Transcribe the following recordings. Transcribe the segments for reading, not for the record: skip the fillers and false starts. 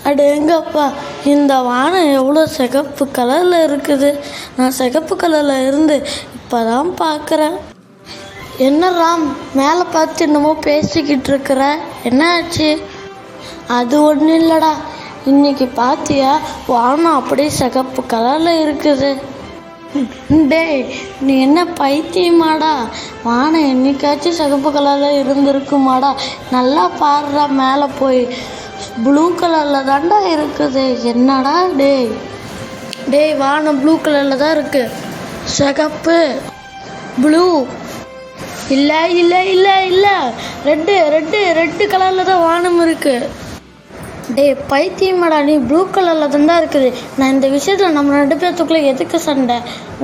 அடேங்கப்பா, இந்த வானம் எவ்வளோ சிகப்பு கலரில் இருக்குது. நான் சிகப்பு கலரில் இருந்து இப்போ தான் பார்க்குறேன். என்ன ராம், மேலே பார்த்து என்னமோ பேசிக்கிட்டு இருக்கிற, என்ன ஆச்சு? அது ஒன்றும் இல்லைடா, இன்னைக்கு பார்த்தியா வானம் அப்படியே சிகப்பு கலரில் இருக்குது. டேய், நீ என்ன பைத்தியமாடா? வானம் என்னைக்காச்சும் சிகப்பு கலரில் இருந்திருக்குமாடா? நல்லா பாடுறா, மேலே போய் ப்ளூ கலரில் தான்டா இருக்குது. என்னடா டேய்? டேய், வானம் ப்ளூ கலரில் தான் இருக்குது. சிகப்பு, ப்ளூ இல்லை இல்லை இல்லை இல்லை, ரெட்டு கலரில் தான் வானம் இருக்குது. டே பைத்தியமாடா, நீ ப்ளூ கலரில் தான் இருக்குது. நான் இந்த விஷயத்தில் நம்ம 2 பேர்த்துக்குள்ளே எதுக்கு சண்டை?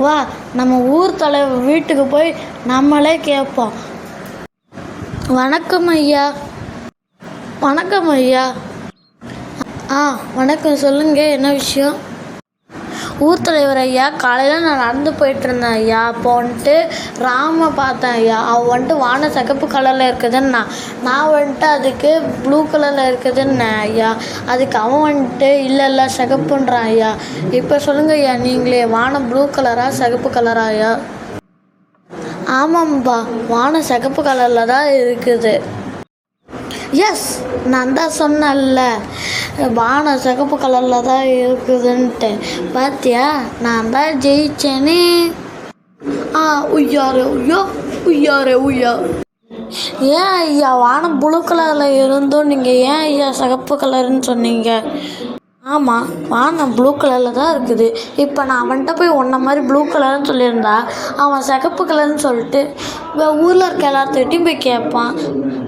வா, நம்ம ஊர் தலைவர் வீட்டுக்கு போய் நம்மளே கேட்போம். வணக்கம் ஐயா. வணக்கம் ஐயா. வணக்கம், சொல்லுங்கள், என்ன விஷயம்? ஊர் தலைவர் ஐயா, காலையில் நான் நடந்து போயிட்டுருந்தேன் ஐயா. அப்போ வந்துட்டு ராமை பார்த்தேன் ஐயா. அவன் வந்துட்டு வானம் சிகப்பு கலரில் இருக்குதுன்னு நான் வந்துட்டு அதுக்கு ப்ளூ கலரில் இருக்குதுன்னு ஐயா. அதுக்கு அவன் வந்துட்டு இல்லை சிகப்புன்றான் ஐயா. இப்போ சொல்லுங்கள் ஐயா, நீங்களே வானம் ப்ளூ கலரா சிகப்பு கலரா ஐயா? ஆமாம்பா, வானம் சிகப்பு கலரில் தான் இருக்குது. எஸ், நான் தான் சொன்னேன்ல, வானம் சிகப்பு கலரில் தான் இருக்குதுன்ட்டு. பார்த்தியா, நான் தான் ஜெயிச்சேனே. உய்யா. ஏன் ஐயா வானம் ப்ளூ கலரில் இருந்தும் நீங்கள் ஏன் ஐயா சிகப்பு கலருன்னு சொன்னீங்க? ஆமாம், வானம் ப்ளூ கலரில் தான் இருக்குது. இப்போ நான் அவன்கிட்ட போய் உன்ன மாதிரி ப்ளூ கலர்னு சொல்லியிருந்தா அவன் சிகப்பு கலர்னு சொல்லிட்டு ஊரில் இருக்க எல்லாத்துக்கிட்டையும் போய் கேட்பான்.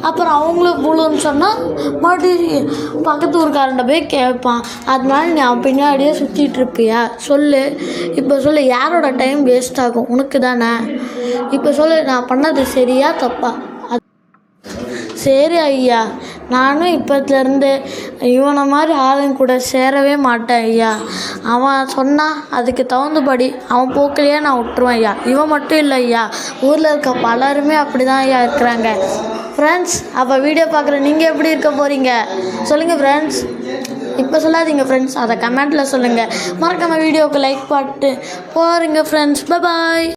அப்புறம் அவங்களும் ப்ளூன்னு சொன்னால் மறுபடியும் பக்கத்து ஊருக்காரன்ட்ட போய் கேட்பான். அதனால நீ அவன் பின்னாடியே சுற்றிட்டு இருப்பியா? சொல்லு, இப்போ சொல்லு, யாரோட டைம் வேஸ்ட் ஆகும்? உனக்கு தானே. இப்போ சொல்லு, நான் பண்ணது சரியா தப்பா? சரி ஐயா, நானும் இப்போத்துலேருந்து இவனை மாதிரி ஆளுங்க கூட சேரவே மாட்டேன் ஐயா. அவன் சொன்னால் அதுக்கு தகுந்தபடி அவன் போக்கிலேயே நான் விட்டுருவேன் ஐயா. இவன் மட்டும் இல்லை ஐயா, ஊரில் இருக்க பலருமே அப்படி தான் ஐயா இருக்கிறாங்க. ஃப்ரெண்ட்ஸ், அப்போ வீடியோ பார்க்குற நீங்கள் எப்படி இருக்க போகிறீங்க சொல்லுங்கள் ஃப்ரெண்ட்ஸ். இப்போ சொல்லாதீங்க ஃப்ரெண்ட்ஸ், அதை கமெண்ட்டில் சொல்லுங்கள். மறக்காமல் வீடியோவுக்கு லைக் பண்ணிட்டு போகிறீங்க ஃப்ரெண்ட்ஸ். பாய்.